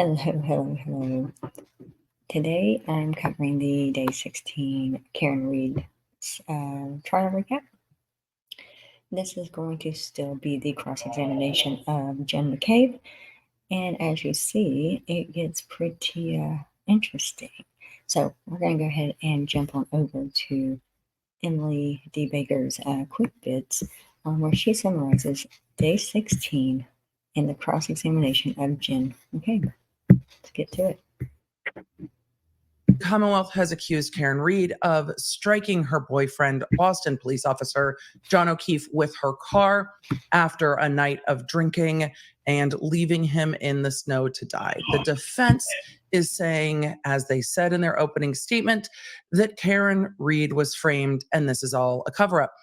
Hello, hello, hello. Today I'm covering the day 16 Karen Reed trial recap. This is going to still be the cross-examination of Jen McCabe, and as you see, it gets pretty interesting. So we're going to go ahead and jump on over to Emily D. Baker's quick bits where she summarizes day 16 in the cross-examination of Jen McCabe. Let's get to it. Commonwealth has accused Karen Reed of striking her boyfriend, Boston police officer John O'Keefe, with her car after a night of drinking and leaving him in the snow to die. The defense is saying, as they said in their opening statement, that Karen Reed was framed and this is all a cover-up.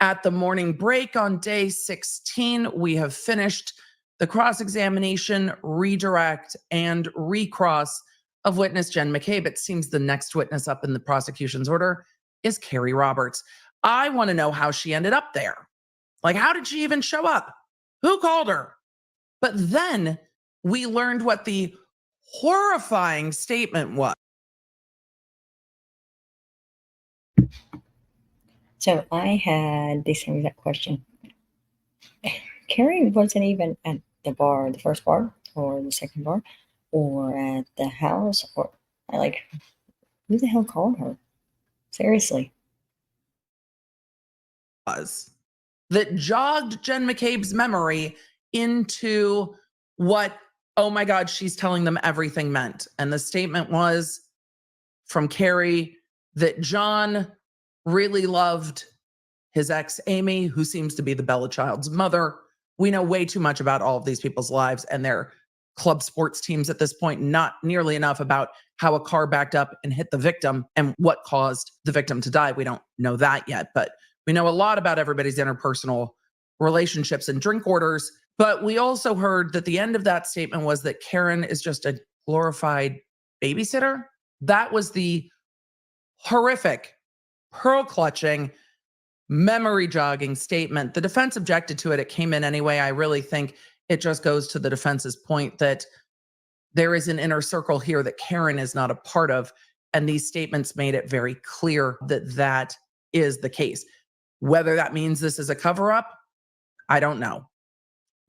At the morning break on day 16, we have finished the cross-examination, redirect, and recross of witness Jen McCabe. It seems the next witness up in the prosecution's order is Carrie Roberts. I want to know how she ended up there. Like, how did she even show up? Who called her? But then we learned what the horrifying statement was. So I had the same exact question. Carrie wasn't even at the bar, the first bar, or the second bar, or at the house, or like, who the hell called her? Seriously. That jogged Jen McCabe's memory into what, oh my God, she's telling them everything meant. And the statement was from Carrie that John really loved his ex, Amy, who seems to be the Bella child's mother. We know way too much about all of these people's lives and their club sports teams at this point, not nearly enough about how a car backed up and hit the victim and what caused the victim to die. We don't know that yet, but we know a lot about everybody's interpersonal relationships and drink orders. But we also heard that the end of that statement was that Karen is just a glorified babysitter. That was the horrific, pearl-clutching, memory jogging statement. The defense objected to it. It came in anyway. I really think it just goes to the defense's point that there is an inner circle here that Karen is not a part of. And these statements made it very clear that that is the case. Whether that means this is a cover-up, I don't know.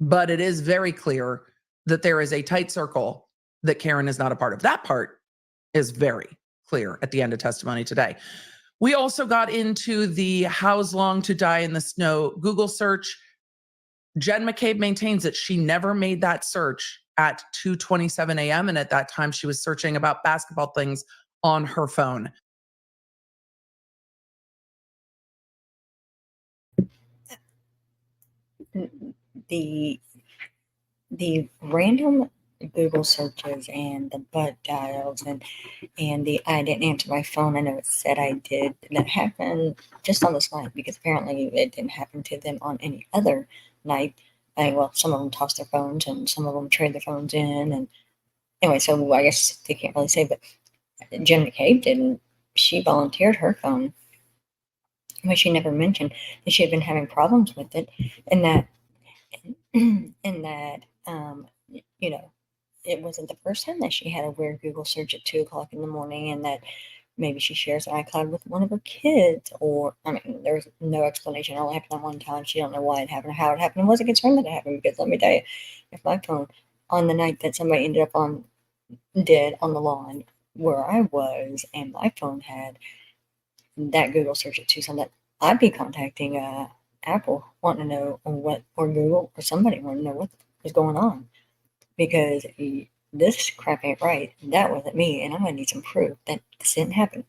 But it is very clear that there is a tight circle that Karen is not a part of. That part is very clear at the end of testimony today. We also got into the how's long to die in the snow Google search. Jen McCabe maintains that she never made that search at 2:27 a.m. And at that time, she was searching about basketball things on her phone. The random Google searches and the butt dials and the I didn't answer my phone, I know it said I did, that happened just on this night, because apparently it didn't happen to them on any other night. Well, some of them tossed their phones and some of them traded their phones in, and anyway, so I guess they can't really say, but Jen McCabe didn't. She volunteered her phone, but she never mentioned that she had been having problems with it, and that you know, it wasn't the first time that she had a weird Google search at 2:00 in the morning, and that maybe she shares iCloud with one of her kids, or, I mean, there's no explanation. It only happened on one time. She don't know why it happened or how it happened. Wasn't concerned that it happened, because let me tell you, if my phone, on the night that somebody ended up dead on the lawn where I was, and my phone had that Google search at 2 something, I'd be contacting Apple, wanting to know or Google, or somebody wanting to know what was going on, because this crap ain't right. That wasn't me, and I'm gonna need some proof that this didn't happen.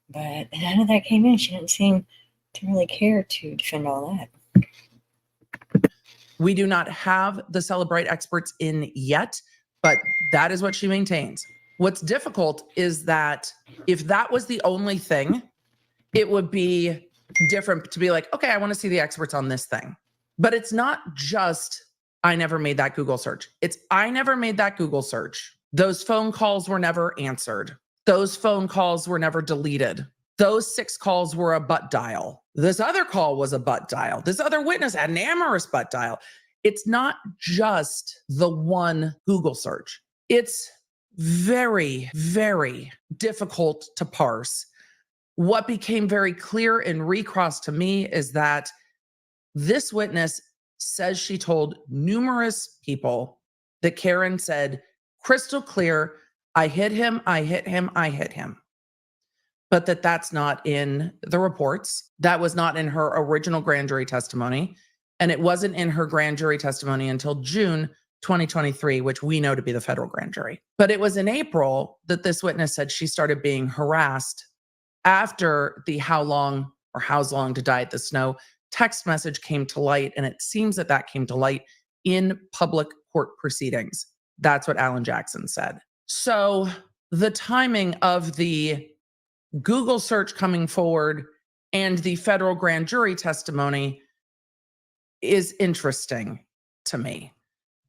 But none of that came in. She didn't seem to really care to defend all that. We do not have the Celebrate experts in yet, but that is what she maintains. What's difficult is that if that was the only thing, it would be different to be like, okay, I want to see the experts on this thing. But it's not just, I never made that Google search. It's, I never made that Google search. Those phone calls were never answered. Those phone calls were never deleted. Those 6 calls were a butt dial. This other call was a butt dial. This other witness had an amorous butt dial. it's not just the one Google search. It's very, very difficult to parse. What became very clear in recross to me is that this witness says she told numerous people that Karen said crystal clear, I hit him, I hit him, I hit him. But that's not in the reports. That was not in her original grand jury testimony. And it wasn't in her grand jury testimony until June 2023, which we know to be the federal grand jury. But it was in April that this witness said she started being harassed after the how's long to die at the snow text message came to light. And it seems that came to light in public court proceedings. That's what Alan Jackson said. So the timing of the Google search coming forward and the federal grand jury testimony is interesting to me.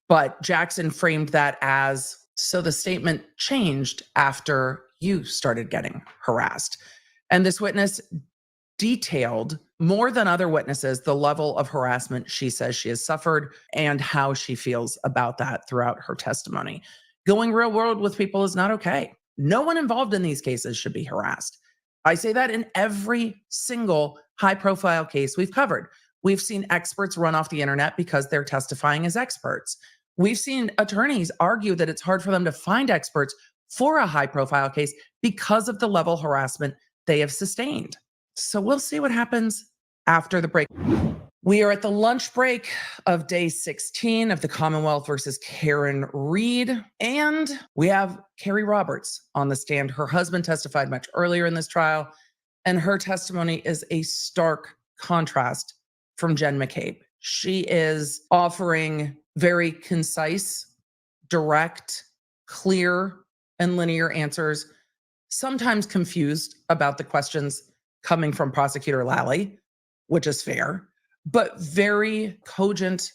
But Jackson framed that as, so the statement changed after you started getting harassed. And this witness detailed more than other witnesses the level of harassment she says she has suffered and how she feels about that throughout her testimony. Going real world with people is not okay. No one involved in these cases should be harassed. I say that in every single high profile case we've covered. We've seen experts run off the internet because they're testifying as experts. We've seen attorneys argue that it's hard for them to find experts for a high profile case because of the level of harassment they have sustained. So we'll see what happens after the break. We are at the lunch break of day 16 of the Commonwealth versus Karen Reed. And we have Carrie Roberts on the stand. Her husband testified much earlier in this trial, and her testimony is a stark contrast from Jen McCabe. She is offering very concise, direct, clear, and linear answers, sometimes confused about the questions coming from Prosecutor Lally, which is fair, but very cogent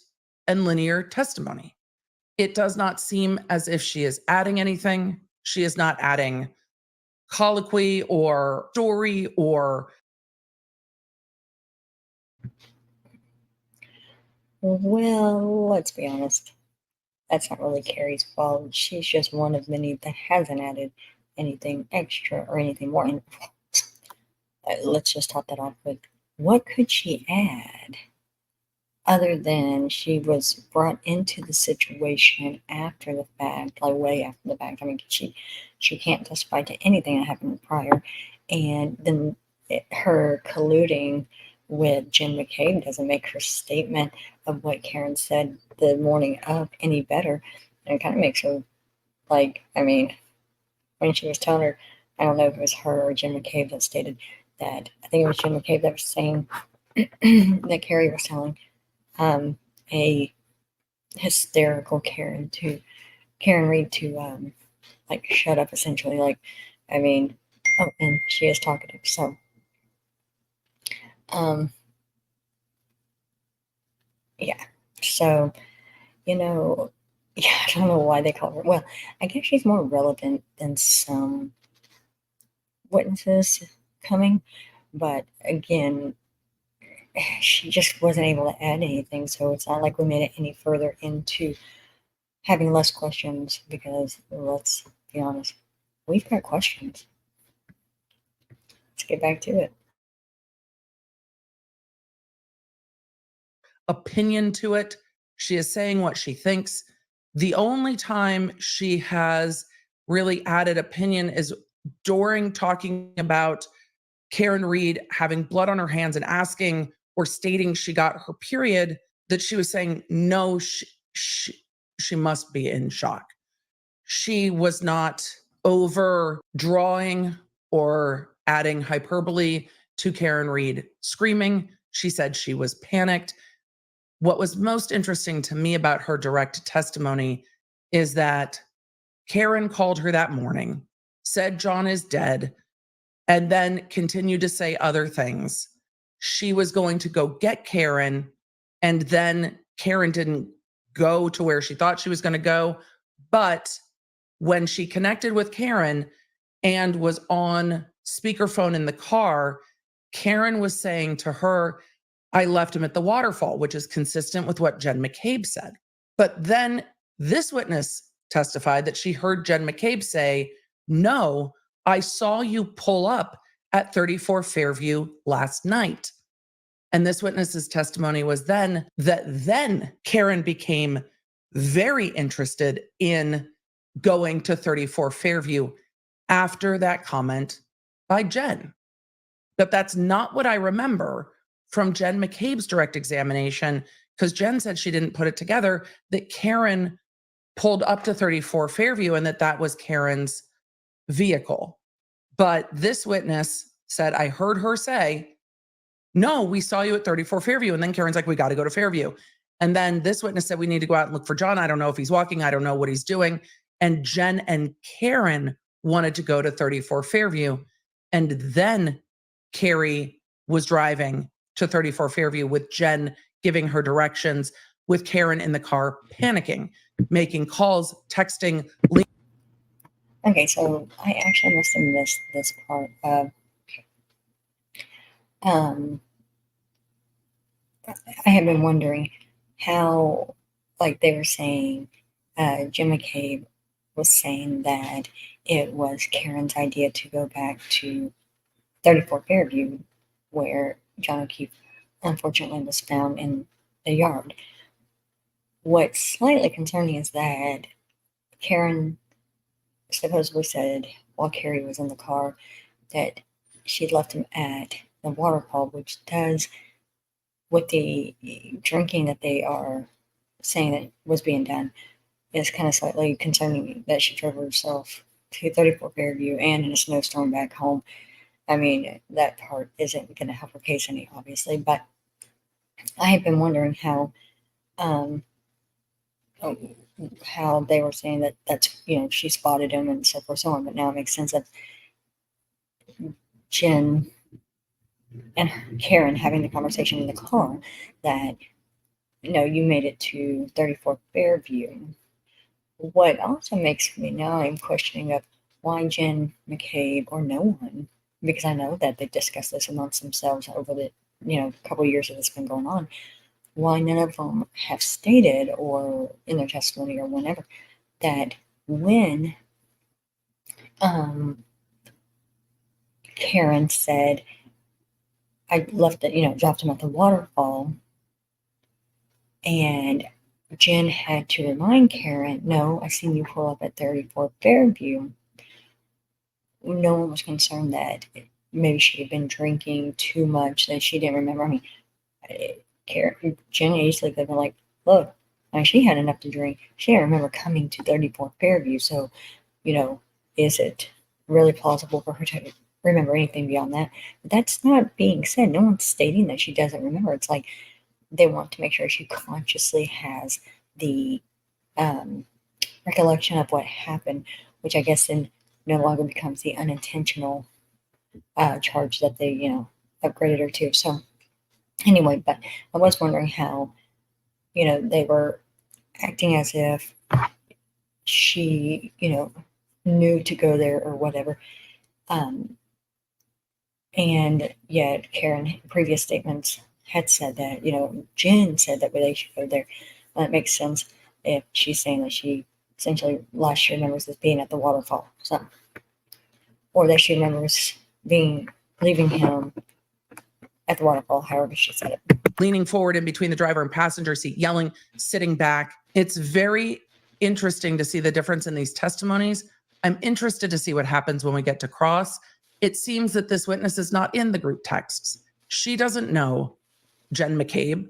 and linear testimony. It does not seem as if she is adding anything. She is not adding colloquy or story or. Well, let's be honest. That's not really Carrie's fault. She's just one of many that hasn't added anything extra or anything more. And let's just top that off with, what could she add other than she was brought into the situation after the fact, like way after the fact? I mean, she can't testify to anything that happened prior, and then her colluding with Jen McCabe doesn't make her statement of what Karen said the morning of any better. And it kind of makes her, like, I mean, when she was telling her, I don't know if it was her or Jen McCabe that stated that, I think it was Jen McCabe that was saying that Carrie was telling a hysterical Karen Reed to like shut up, essentially. Like, I mean, oh, and she is talkative, so yeah. So, yeah, I don't know why they call her. Well, I guess she's more relevant than some witnesses coming, but again, she just wasn't able to add anything, so it's not like we made it any further into having less questions, because let's be honest, we've got questions. Let's get back to it. Opinion to it. She is saying what she thinks. The only time she has really added opinion is during talking about Karen Reed having blood on her hands and asking or stating she got her period, that she was saying, no, she must be in shock. She was not overdrawing or adding hyperbole to Karen Reed screaming. She said she was panicked. What was most interesting to me about her direct testimony is that Karen called her that morning, said John is dead, and then continued to say other things. She was going to go get Karen, and then Karen didn't go to where she thought she was going to go. But when she connected with Karen and was on speakerphone in the car, Karen was saying to her, I left him at the waterfall, which is consistent with what Jen McCabe said. But then this witness testified that she heard Jen McCabe say, no, I saw you pull up at 34 Fairview last night. And this witness's testimony was then Karen became very interested in going to 34 Fairview after that comment by Jen. But that's not what I remember from Jen McCabe's direct examination, because Jen said she didn't put it together, that Karen pulled up to 34 Fairview and that was Karen's vehicle. But this witness said, I heard her say, no, we saw you at 34 Fairview. And then Karen's like, we got to go to Fairview. And then this witness said, we need to go out and look for John. I don't know if he's walking. I don't know what he's doing. And Jen and Karen wanted to go to 34 Fairview. And then Carrie was driving to 34 Fairview with Jen giving her directions, with Karen in the car panicking, making calls, texting. Okay, so I actually must have missed this part of I have been wondering how, like they were saying, Jim McCabe was saying that it was Karen's idea to go back to 34 Fairview, where John O'Keefe unfortunately was found in the yard. What's slightly concerning is that Karen supposedly said while Carrie was in the car that she'd left him at the waterfall, which does, with the drinking that they are saying that was being done, is kind of slightly concerning that she drove herself to 34 Fairview and in a snowstorm back home. I mean, that part isn't going to help her case any, obviously, but I have been wondering how they were saying that's, she spotted him and so forth, so on, but now it makes sense that Jen and Karen having the conversation in the car that, you made it to 34 Fairview. What also makes me, now I'm questioning of why Jen McCabe or no one, because I know that they discussed this amongst themselves over the, couple of years that it's been going on, why none of them have stated or in their testimony or whenever that when Karen said, I left it, dropped him at the waterfall, and Jen had to remind Karen, no, I seen you pull up at 34 Fairview. No one was concerned that maybe she had been drinking too much, that she didn't remember. I mean, Jen easily could have been like, look, she had enough to drink. She didn't remember coming to 34 Fairview. So, is it really plausible for her to remember anything beyond that? But that's not being said. No one's stating that she doesn't remember. It's like they want to make sure she consciously has the recollection of what happened, which I guess then no longer becomes the unintentional charge that they, upgraded her to. So anyway, but I was wondering how, they were acting as if she, knew to go there or whatever. And yet Karen, in previous statements, had said that, Jen said that they should go there. Well, it makes sense if she's saying that she essentially last she remembers as being at the waterfall. So, or that she remembers leaving him at the waterfall, however she said it. Leaning forward in between the driver and passenger seat, yelling, sitting back. It's very interesting to see the difference in these testimonies. I'm interested to see what happens when we get to cross. It seems that this witness is not in the group texts. She doesn't know Jen McCabe.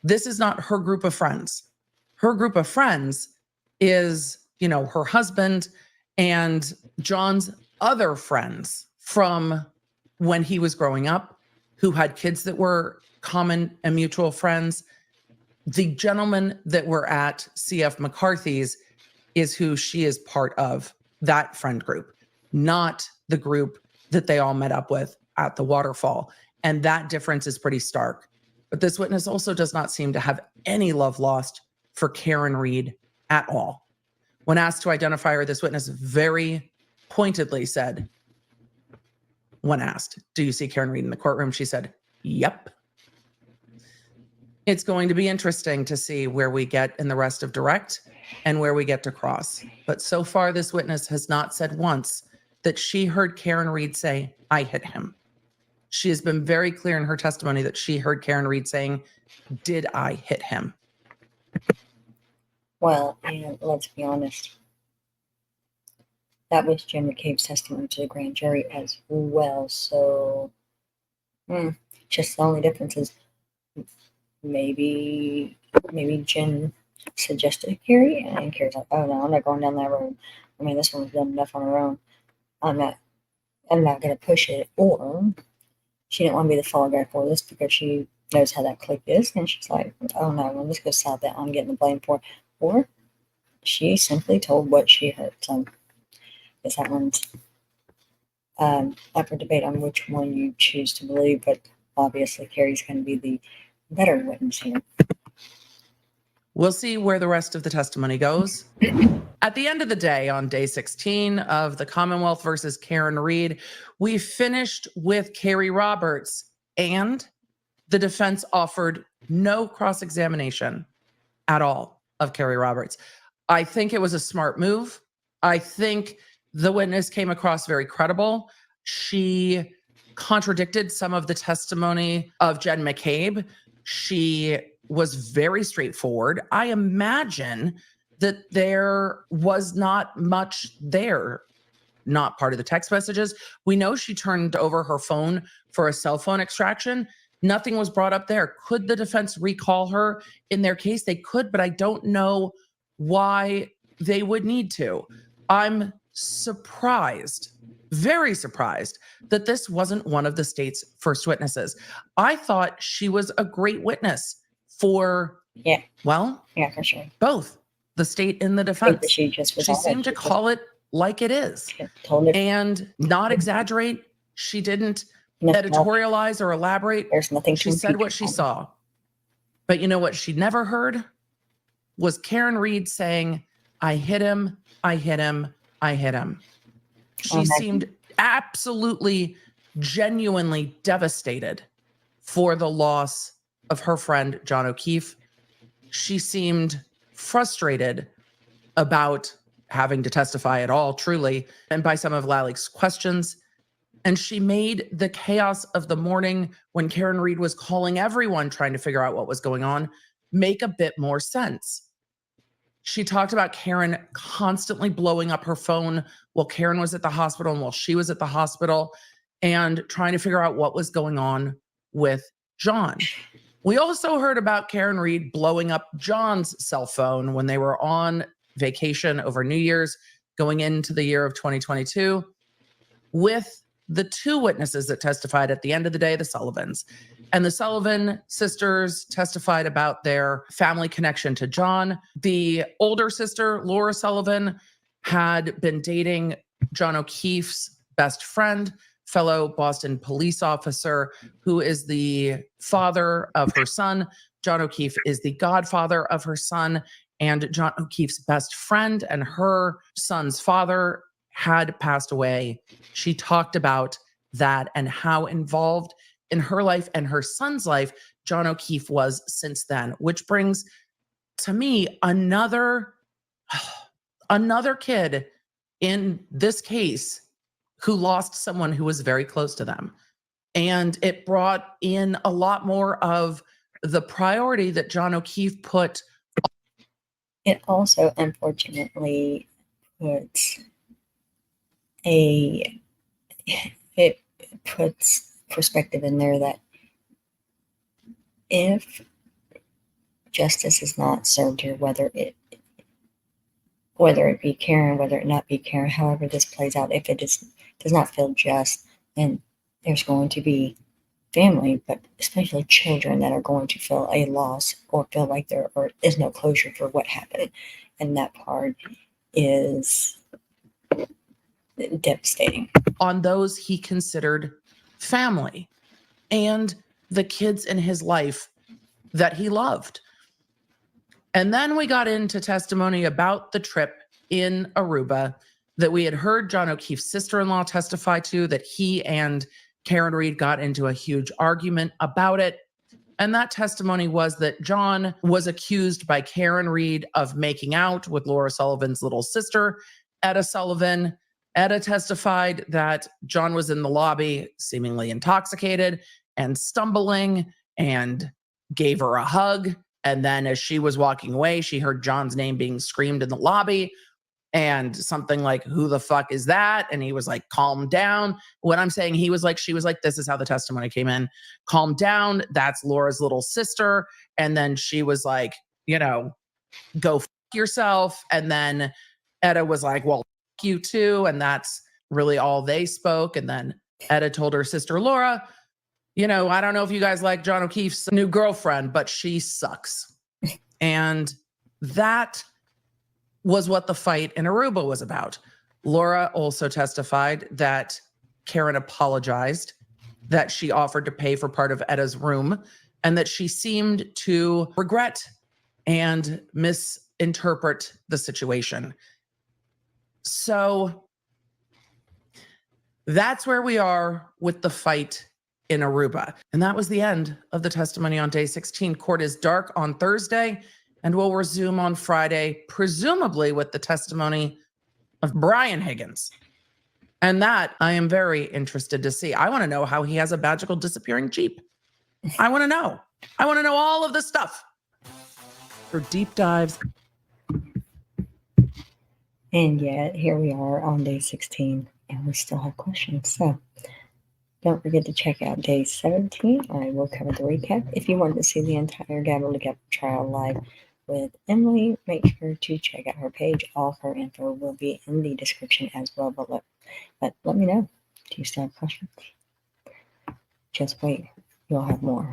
This is not her group of friends. Her group of friends is, her husband and John's other friends from when he was growing up, who had kids that were common and mutual friends. The gentleman that were at CF McCarthy's is who she is part of, that friend group, not the group that they all met up with at the waterfall. And that difference is pretty stark. But this witness also does not seem to have any love lost for Karen Reed at all. When asked to identify her, this witness very pointedly said, when asked, do you see Karen Reed in the courtroom? She said, yep. It's going to be interesting to see where we get in the rest of direct and where we get to cross. But so far, this witness has not said once that she heard Karen Reed say, "I hit him." She has been very clear in her testimony that she heard Karen Reed saying, "Did I hit him?" Well, and let's be honest, that was Jen McCabe's testimony to the grand jury as well. So, just the only difference is maybe Jen suggested Carrie, and Carrie's like, "Oh no, I'm not going down that road. I mean, this one's done enough on her own. I'm not going to push it." Or she didn't want to be the fall guy for this because she knows how that clique is, and she's like, "Oh no, when this goes south, that I'm getting the blame for it." Or she simply told what she heard. So, guess that one's up for debate on which one you choose to believe, but obviously Carrie's going to be the better witness here. We'll see where the rest of the testimony goes. At the end of the day, on day 16 of the Commonwealth versus Karen Reed, we finished with Carrie Roberts, and the defense offered no cross-examination at all of Carrie Roberts. I think it was a smart move. I think the witness came across very credible. She contradicted some of the testimony of Jen McCabe. She was very straightforward. I imagine that there was not much there, not part of the text messages. We know she turned over her phone for a cell phone extraction. Nothing was brought up there. Could the defense recall her in their case? They could, but I don't know why they would need to. I'm surprised, very surprised, that this wasn't one of the state's first witnesses. I thought she was a great witness for, for sure, both the state and the defense. She seemed to call it like it is and not exaggerate. She didn't editorialize or elaborate. There's nothing. She said what she saw. But you know what she never heard was Karen Reed saying, "I hit him, I hit him, I hit him." She seemed absolutely, genuinely devastated for the loss of her friend, John O'Keefe. She seemed frustrated about having to testify at all, truly, and by some of Lalek's questions. And she made the chaos of the morning when Karen Reed was calling everyone trying to figure out what was going on make a bit more sense. She talked about Karen constantly blowing up her phone while Karen was at the hospital and while she was at the hospital, and trying to figure out what was going on with John. We also heard about Karen Reed blowing up John's cell phone when they were on vacation over New Year's going into the year of 2022 with the two witnesses that testified at the end of the day, the Sullivans. And the Sullivan sisters testified about their family connection to John. The older sister, Laura Sullivan, had been dating John O'Keefe's best friend, fellow Boston police officer, who is the father of her son. John O'Keefe is the godfather of her son, and John O'Keefe's best friend and her son's father had passed away. She talked about that and how involved in her life and her son's life John O'Keefe was since then, which brings to me another kid in this case who lost someone who was very close to them. And it brought in a lot more of the priority that John O'Keefe put. It also, unfortunately, puts perspective in there that if justice is not served here, whether it be Karen, whether it not be Karen, however this plays out, if it does not feel just, then there's going to be family, but especially children, that are going to feel a loss or feel like there is no closure for what happened. And that part is devastating. On those he considered family and the kids in his life that he loved. And then we got into testimony about the trip in Aruba that we had heard John O'Keefe's sister-in-law testify to, that he and Karen Reed got into a huge argument about it. And that testimony was that John was accused by Karen Reed of making out with Laura Sullivan's little sister, Etta Sullivan. Etta testified that John was in the lobby, seemingly intoxicated and stumbling, and gave her a hug. And then as she was walking away, she heard John's name being screamed in the lobby, and something like, "Who the fuck is that?" And he was like, "Calm down." When I'm saying he was like, she was like, this is how the testimony came in. "Calm down. That's Laura's little sister." And then she was like, "Go fuck yourself." And then Etta was like, "Well, fuck you too." And that's really all they spoke. And then Etta told her sister Laura, "I don't know if you guys like John O'Keefe's new girlfriend, but she sucks." And that was what the fight in Aruba was about. Laura also testified that Karen apologized, that she offered to pay for part of Etta's room, and that she seemed to regret and misinterpret the situation. So that's where we are with the fight in Aruba. And that was the end of the testimony on day 16. Court is dark on Thursday and will resume on Friday, presumably with the testimony of Brian Higgins. And that I am very interested to see. I want to know how he has a magical disappearing Jeep. I want to know. I want to know all of this stuff. For deep dives. And yet, here we are on day 16, and we still have questions. So don't forget to check out day 17. I will cover the recap. If you want to see the entire Gavel to Gavel trial live with Emily, make sure to check out her page. All her info will be in the description as well. But let me know. Do you still have questions? Just wait. You'll have more.